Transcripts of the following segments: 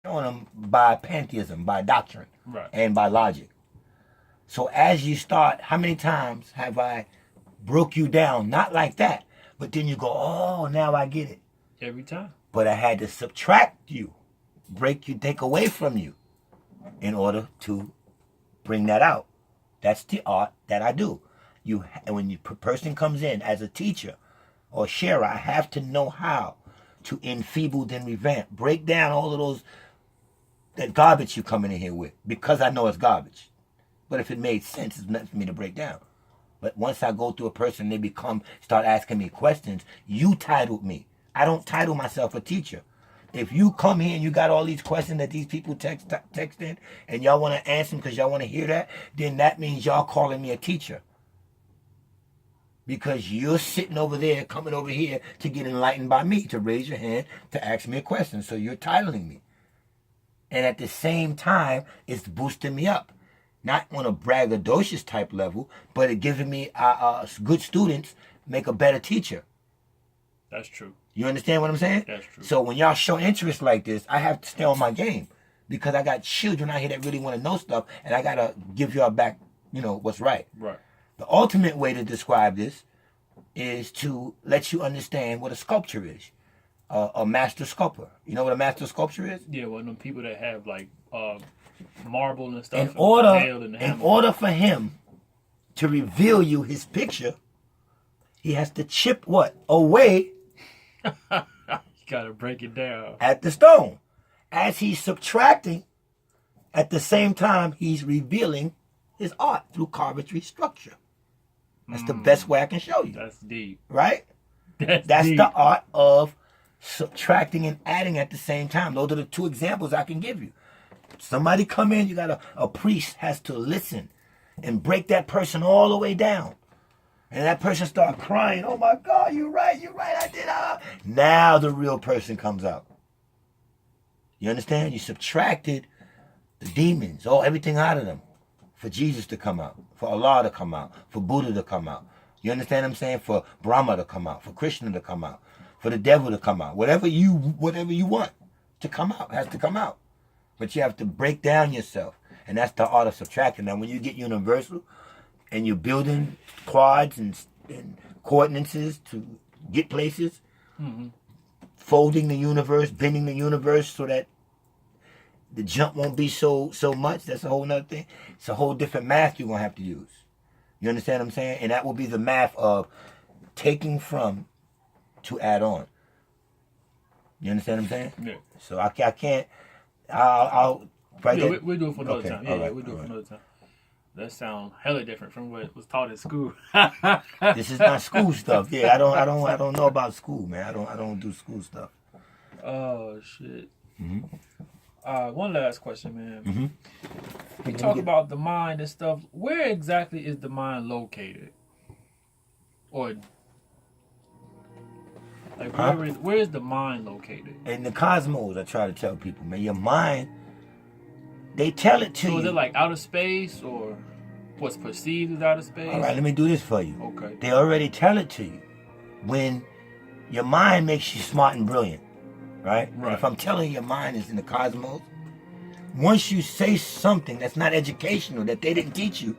on them by pantheism, by doctrine, right, and by logic. So as you start, how many times have I broke you down? Not like that, but then you go, oh, now I get it. every time. But I had to subtract you, break you, take away from you in order to bring that out. That's the art that I do. And when a person comes in as a teacher or sharer, I have to know how to enfeeble, then revamp, break down all of that garbage you coming in here with, because I know it's garbage. But if it made sense, it's nothing for me to break down. But once I go through a person, they start asking me questions. You titled me. I don't title myself a teacher. If you come here and you got all these questions that these people text in, and y'all want to answer them because y'all want to hear that, then that means y'all calling me a teacher. Because you're sitting over there, coming over here to get enlightened by me, to raise your hand, to ask me a question. So you're titling me. And at the same time, it's boosting me up. Not on a braggadocious type level, but it giving me good students make a better teacher. That's true. You understand what I'm saying? That's true. So when y'all show interest like this, I have to stay on my game, because I got children out here that really want to know stuff, and I got to give y'all back, what's right. Right. The ultimate way to describe this is to let you understand what a sculpture is. A master sculptor. You know what a master sculpture is? Yeah, well, them people that have like marble and stuff. In order for him to reveal you his picture, he has to chip what? Away. You gotta break it down. At the stone. As he's subtracting, at the same time he's revealing his art through carpentry structure. That's the best way I can show you. That's deep. Right? That's deep. The art of subtracting and adding at the same time. Those are the two examples I can give you. Somebody come in, you got a priest has to listen and break that person all the way down. And that person start crying, oh my God, you're right, I did. Now the real person comes out. You understand? You subtracted the demons, everything out of them, for Jesus to come out, for Allah to come out, for Buddha to come out. You understand what I'm saying? For Brahma to come out, for Krishna to come out, for the devil to come out. Whatever you want to come out has to come out. But you have to break down yourself. And that's the art of subtraction. Now, when you get universal and you're building quads and coordinates to get places, folding the universe, bending the universe so that the jump won't be so much, that's a whole nother thing. It's a whole different math you're going to have to use. You understand what I'm saying? And that will be the math of taking from to add on. You understand what I'm saying? Yeah. So I can't. I'll we'll do it for another time. Yeah, right, we'll do it for another time. That sounds hella different from what was taught in school. This is not school stuff. Yeah, I don't know about school, man. I don't do school stuff. Oh shit. Mm-hmm. One last question, man. Mm-hmm. We talk about the mind and stuff. Where exactly is the mind located? Or like where is the mind located? In the cosmos, I try to tell people, man, your mind, they tell it to you. So is it like outer space, or what's perceived as outer space? All right, let me do this for you. Okay. They already tell it to you. When your mind makes you smart and brilliant, right? And if I'm telling you your mind is in the cosmos, once you say something that's not educational, that they didn't teach you,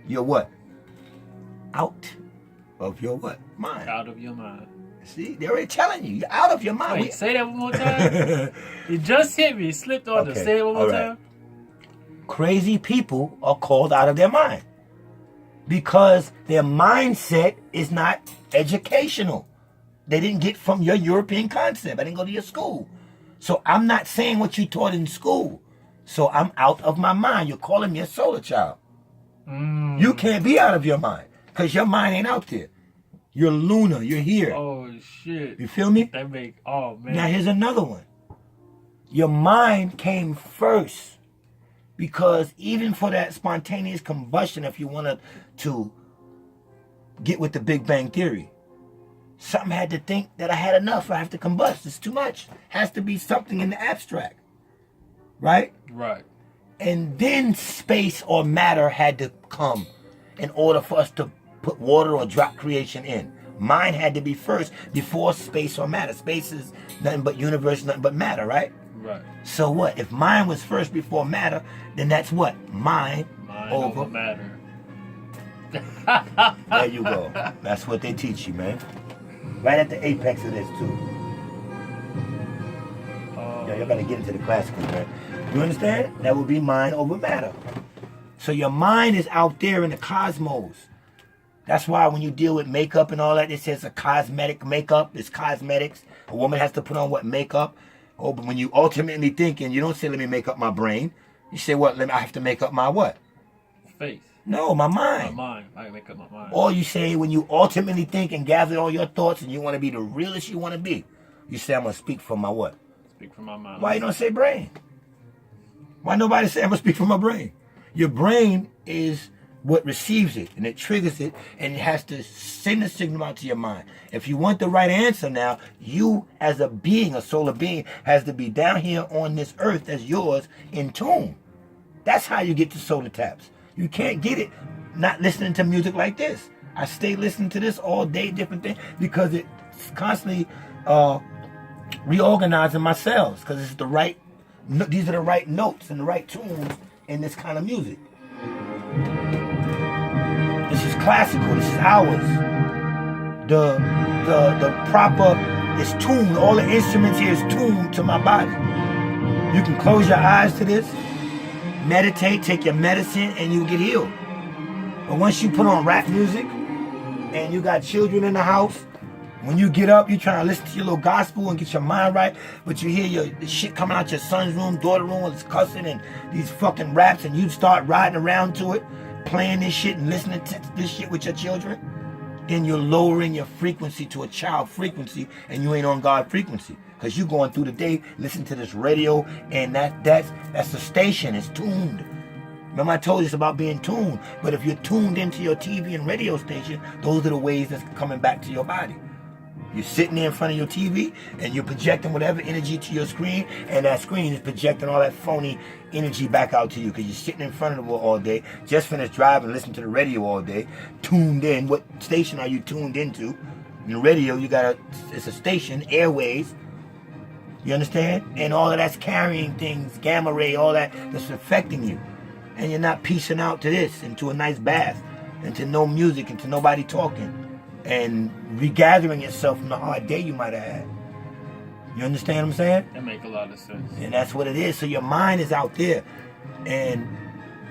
you're what? Out of your what? Mind. Out of your mind. See, they're already telling you, you're out of your mind. Wait, say that one more time. It just hit me. It slipped on to say it one more time. Crazy people are called out of their mind because their mindset is not educational. They didn't get from your European concept. I didn't go to your school. So I'm not saying what you taught in school. So I'm out of my mind. You're calling me a solar child. You can't be out of your mind because your mind ain't out there. You're lunar. You're here. Oh, shit. You feel me? Oh, man. Now, here's another one. Your mind came first because even for that spontaneous combustion, if you wanted to get with the Big Bang Theory, something had to think that I had enough. I have to combust. It's too much. Has to be something in the abstract. Right? Right. And then space or matter had to come in order for us to put water or drop creation in. Mind had to be first before space or matter. Space is nothing but universe, nothing but matter, right? Right. So what? If mind was first before matter, then that's what? Mind over matter. There you go. That's what they teach you, man. Right at the apex of this, too. Yeah, y'all gotta get into the classical, man. You understand? That would be mind over matter. So your mind is out there in the cosmos. That's why when you deal with makeup and all that, it says a cosmetic makeup. It's cosmetics. A woman has to put on what makeup. Oh, but when you ultimately thinking, you don't say, let me make up my brain. You say, what? I have to make up my what? Face. No, my mind. My mind. I can make up my mind. Or you say, when you ultimately think and gather all your thoughts and you want to be the realest you want to be, you say, I'm going to speak from my what? Speak from my mind. Why you don't say brain? Why nobody say I'm going to speak from my brain? Your brain is what receives it, and it triggers it, and it has to send a signal out to your mind. If you want the right answer now, you as a being, a solar being, has to be down here on this earth as yours in tune. That's how you get to solar taps. You can't get it not listening to music like this. I stay listening to this all day, different things, because it's constantly reorganizing my cells, because it's the right, these are the right notes and the right tunes in this kind of music. This is classical. This is ours. The proper is tuned. All the instruments here is tuned to my body. You can close your eyes to this, meditate, take your medicine, and you get healed. But once you put on rap music and you got children in the house, when you get up, you trying to listen to your little gospel and get your mind right, but you hear the shit coming out your son's room, daughter room, with cussing and these fucking raps, and you start riding around to it, playing this shit and listening to this shit with your children, then you're lowering your frequency to a child frequency, and you ain't on God frequency. Because you going through the day, listen to this radio, and that's the station, it's tuned. Remember I told you it's about being tuned, but if you're tuned into your TV and radio station, those are the ways that's coming back to your body. You're sitting there in front of your TV and you're projecting whatever energy to your screen, and that screen is projecting all that phony energy back out to you because you're sitting in front of it all day, just finished driving, listening to the radio all day, tuned in. What station are you tuned into? In the radio, it's a station, airways. You understand? And all of that's carrying things, gamma ray, all that's affecting you. And you're not piecing out to this, into a nice bath, and to no music, and to nobody talking, and regathering yourself from the hard day you might have had. You understand what I'm saying? That make a lot of sense. And that's what it is. So your mind is out there. And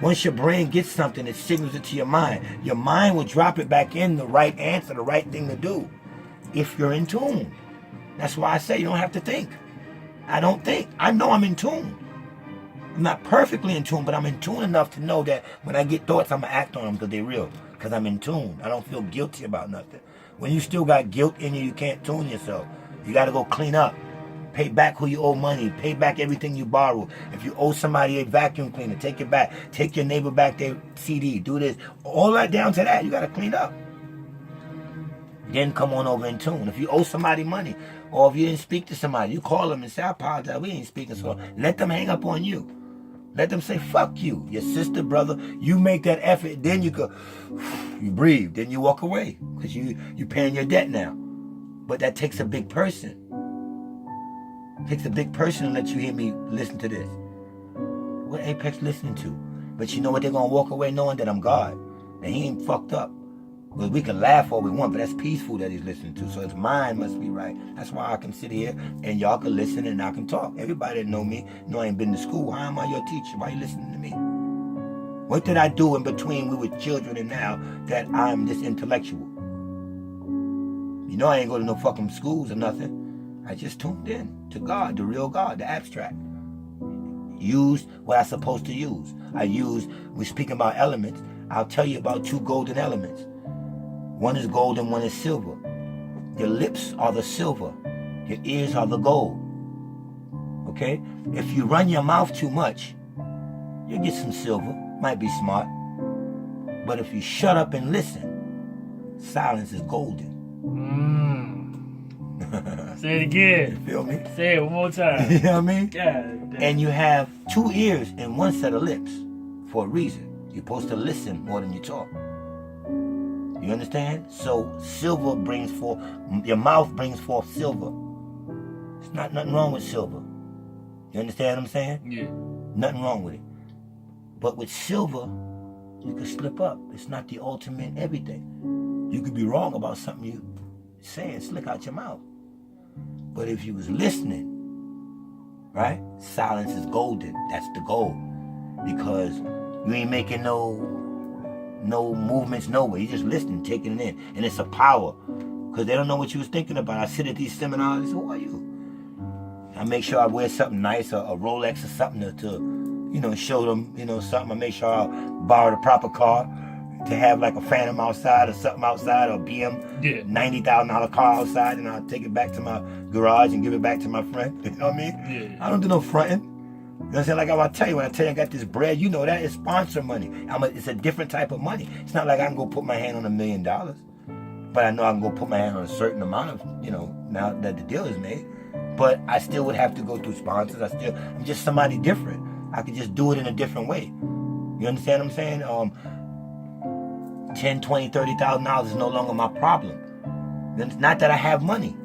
once your brain gets something, it signals it to your mind. Your mind will drop it back in the right answer, the right thing to do, if you're in tune. That's why I say you don't have to think. I don't think. I know I'm in tune. I'm not perfectly in tune, but I'm in tune enough to know that when I get thoughts, I'm going to act on them because they're real. Because I'm in tune. I don't feel guilty about nothing. When you still got guilt in you, you can't tune yourself. You got to go clean up. Pay back who you owe money. Pay back everything you borrow. If you owe somebody a vacuum cleaner, take it back. Take your neighbor back their CD. Do this. All that down to that, you got to clean up. Then come on over in tune. If you owe somebody money, or if you didn't speak to somebody, you call them and say, I apologize, we ain't speaking, so let them hang up on you. Let them say, fuck you, your sister, brother. You make that effort, then you go, you breathe, then you walk away, because you paying your debt now. But that takes a big person. It takes a big person to let you hear me listen to this. What Apex listening to? But you know what, they're going to walk away knowing that I'm God, and he ain't fucked up. Well, we can laugh all we want, but that's peaceful that he's listening to. So his mind must be right. That's why I can sit here and y'all can listen and I can talk. Everybody that know me know I ain't been to school. How am I your teacher? Why you listening to me? What did I do in between we were children and now that I'm this intellectual? You know I ain't go to no fucking schools or nothing. I just tuned in to God, the real God, the abstract. Used what I'm supposed to use. We speak about elements. I'll tell you about 2 golden elements. One is gold and one is silver. Your lips are the silver. Your ears are the gold. Okay? If you run your mouth too much, you'll get some silver. Might be smart. But if you shut up and listen, silence is golden. Say it again. You feel me? Say it one more time. You know what I mean? Yeah. And you have 2 ears and 1 set of lips for a reason. You're supposed to listen more than you talk. You understand? So silver brings forth, your mouth brings forth silver. There's nothing wrong with silver. You understand what I'm saying? Yeah. Nothing wrong with it. But with silver, you can slip up. It's not the ultimate everything. You could be wrong about something you say and slick out your mouth. But if you was listening, right? Silence is golden. That's the goal. Because you ain't making no movements nowhere. You just listening, taking it in. And it's a power. Because they don't know what you was thinking about. I sit at these seminars, they say, who are you? I make sure I wear something nice, a Rolex or something to show them, something. I make sure I borrow the proper car to have like a Phantom outside or something outside, or a BM $90,000 car outside, and I'll take it back to my garage and give it back to my friend. You know what I mean? Yeah. I don't do no fronting. You know what I'm saying? Like when I tell you I got this bread, you know that is sponsor money. It's a different type of money. It's not like I can go put my hand on $1 million, but I know I can go put my hand on a certain amount of, now that the deal is made. But I still would have to go through sponsors. I'm just somebody different. I could just do it in a different way. You understand what I'm saying? $10, $20, $30,000 is no longer my problem. It's not that I have money.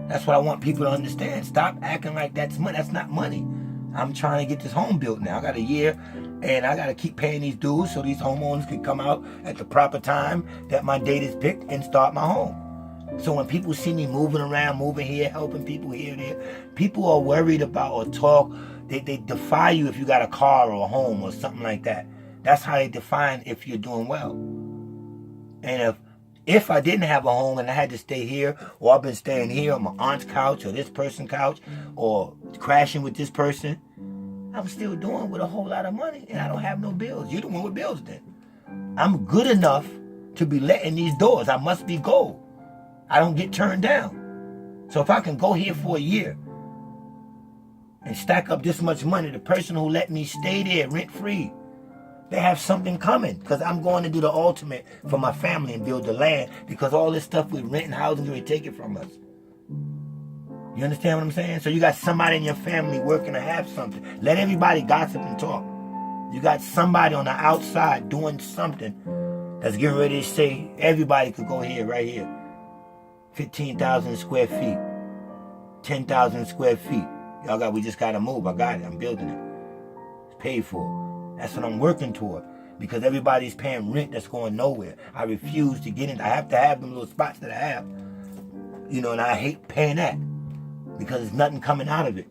That's what I want people to understand. Stop acting like that's money. That's not money. I'm trying to get this home built now. I got a year, and I got to keep paying these dues so these homeowners can come out at the proper time that my date is picked and start my home. So when people see me moving around, moving here, helping people here and there, people are worried about or talk. They defy you if you got a car or a home or something like that. That's how they define if you're doing well. And if I didn't have a home and I had to stay here, or I've been staying here on my aunt's couch or this person's couch, or crashing with this person, I'm still doing with a whole lot of money and I don't have no bills. You're the one with bills then. I'm good enough to be letting these doors. I must be gold. I don't get turned down. So if I can go here for a year and stack up this much money, the person who let me stay there rent-free, they have something coming, because I'm going to do the ultimate for my family and build the land, because all this stuff with rent and housing, they take it from us. You understand what I'm saying? So you got somebody in your family working to have something. Let everybody gossip and talk. You got somebody on the outside doing something that's getting ready to say, everybody could go here, right here. 15,000 square feet, 10,000 square feet. We just got to move. I got it. I'm building it. It's paid for. That's what I'm working toward, because everybody's paying rent that's going nowhere. I refuse to get in. I have to have them little spots that I have, and I hate paying that because there's nothing coming out of it.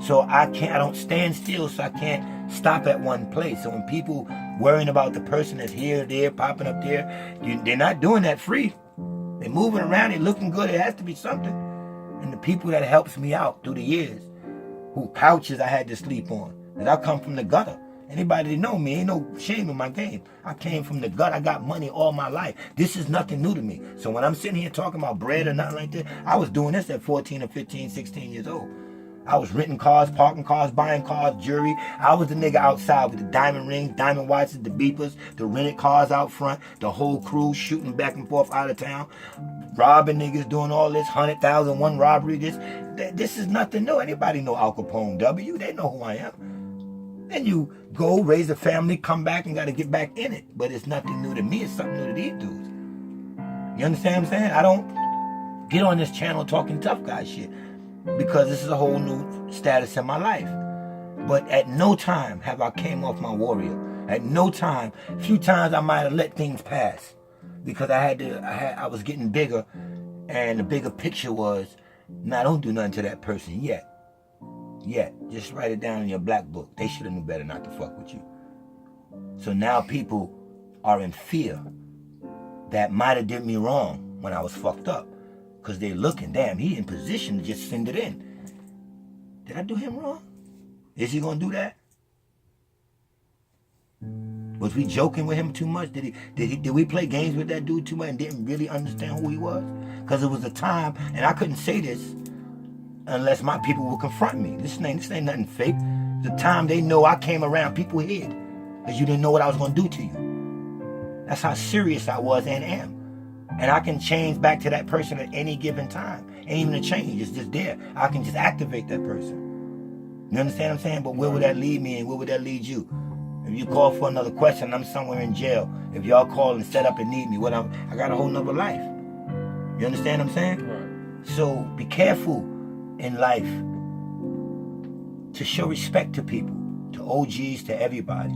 So I don't stand still, so I can't stop at one place. So when people worrying about the person that's here, there, popping up there, they're not doing that free. They're moving around, they're looking good, it has to be something. And the people that helps me out through the years, who couches I had to sleep on, because I come from the gutter. Anybody that know me, ain't no shame in my game. I came from the gut. I got money all my life. This is nothing new to me. So when I'm sitting here talking about bread or nothing like that, I was doing this at 14 or 15, 16 years old. I was renting cars, parking cars, buying cars, jewelry. I was the nigga outside with the diamond rings, diamond watches, the beepers, the rented cars out front, the whole crew shooting back and forth out of town, robbing niggas, doing all this, 100,000, one robbery. This is nothing new. Anybody know Al Capone W? They know who I am. Then you go, raise a family, come back, and got to get back in it. But it's nothing new to me. It's something new to these dudes. You understand what I'm saying? I don't get on this channel talking tough guy shit, because this is a whole new status in my life. But at no time have I came off my warrior. At no time. A few times I might have let things pass, because I was getting bigger, and the bigger picture was, nah, don't do nothing to that person yet. Just write it down in your black book. They should have knew better not to fuck with you. So now people are in fear that might have did me wrong when I was fucked up, because they're looking, damn, he in position to just send it in. Did I do him wrong? Is he gonna do that? Was we joking with him too much? Did we play games with that dude too much and didn't really understand who he was? Because it was a time, and I couldn't say this unless my people would confront me. This ain't nothing fake. The time they know I came around, people hid, because you didn't know what I was gonna do to you. That's how serious I was and am. And I can change back to that person at any given time. Ain't even a change, it's just there. I can just activate that person. You understand what I'm saying? But where would that lead me, and where would that lead you? If you call for another question, I'm somewhere in jail. If y'all call and set up and need me, I got a whole nother life. You understand what I'm saying? Right. So be careful in life to show respect to people, to OGs, to everybody.